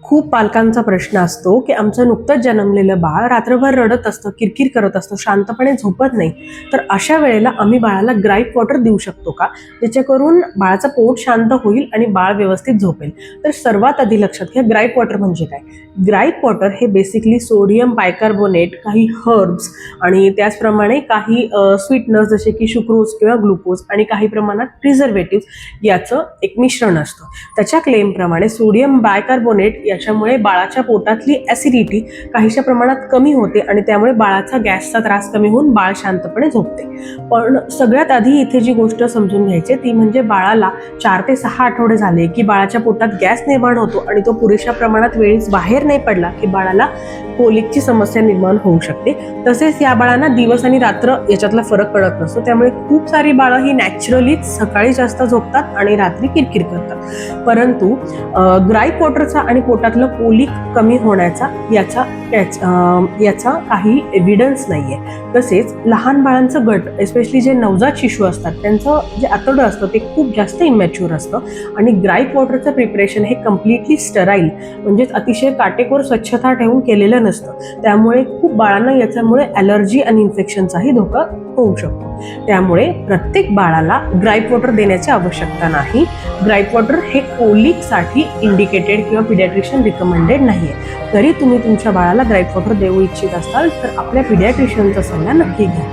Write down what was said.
खूप पालकांचा प्रश्न असतो की आमचं नुकतंच जन्मलेलं बाळ रात्रभर रडत असतं, किरकिर करत असतं, शांतपणे झोपत नाही. तर अशा वेळेला आम्ही बाळाला ग्राईप वॉटर देऊ शकतो का, जेणेकरून बाळाचं पोट शांत होईल आणि बाळ व्यवस्थित झोपेल? तर सर्वात आधी लक्षात घ्या, ग्राईप वॉटर म्हणजे काय. ग्राईप वॉटर हे बेसिकली सोडियम बायकार्बोनेट, काही हर्ब्स आणि त्याचप्रमाणे काही स्वीटनर्स जसे की शुक्रोज किंवा ग्लुकोज आणि काही प्रमाणात प्रिझर्वेटिव्ह याचं एक मिश्रण असतं. त्याच्या क्लेमप्रमाणे सोडियम बायकार्बोनेट याच्यामुळे बाळाच्या पोटातली ॲसिडिटी काहीशा प्रमाणात कमी होते आणि त्यामुळे बाळाचा गॅसचा त्रास कमी होऊन बाळ शांतपणे झोपते. पण सगळ्यात आधी इथे जी गोष्ट समजून घ्यायची ती म्हणजे बाळाला 4 ते 6 आठवडे झाले की बाळाच्या पोटात गॅस निर्माण होतो आणि तो पुरेशा प्रमाणात वेळीच बाहेर नाही पडला की बाळाला कोलिकची समस्या निर्माण होऊ शकते. तसेच या बाळांना दिवस आणि रात्र याच्यातला फरक कळत नसतो. त्यामुळे खूप सारी बाळं ही नॅचरलीच सकाळी जास्त झोपतात आणि रात्री किरकिर करतात. परंतु ग्राईप वॉटरचा आणि पोटातलं कोलिक कमी होण्याचा याचा काही एव्हिडन्स नाहीये. तसेच लहान बाळांचं गट, एस्पेशली जे नवजात शिशु असतात, त्यांचं जे आतडं असतं ते खूप जास्त इमॅच्युअर असतं आणि ग्राईप वॉटरचं प्रिपरेशन हे कम्प्लिटली स्टराईल म्हणजेच अतिशय काटेकोर स्वच्छता ठेवून केलेलं नसतं. त्यामुळे खूप बाळांना याच्यामुळे ॲलर्जी आणि इन्फेक्शनचाही धोका होऊ शकतो. त्यामुळे प्रत्येक बाळाला ग्राईप वॉटर देण्याची आवश्यकता नाही. ग्राईप वॉटर हे कोलिकसाठी इंडिकेटेड किंवा पिडियाट्रिशियन रिकमेंडेड नाहीये. तरी तुम्ही तुमच्या बाळाला ग्राईप वॉटर देऊ इच्छित असाल तर आपल्या पिडियाट्रिशियनचा सल्ला नक्की घ्या.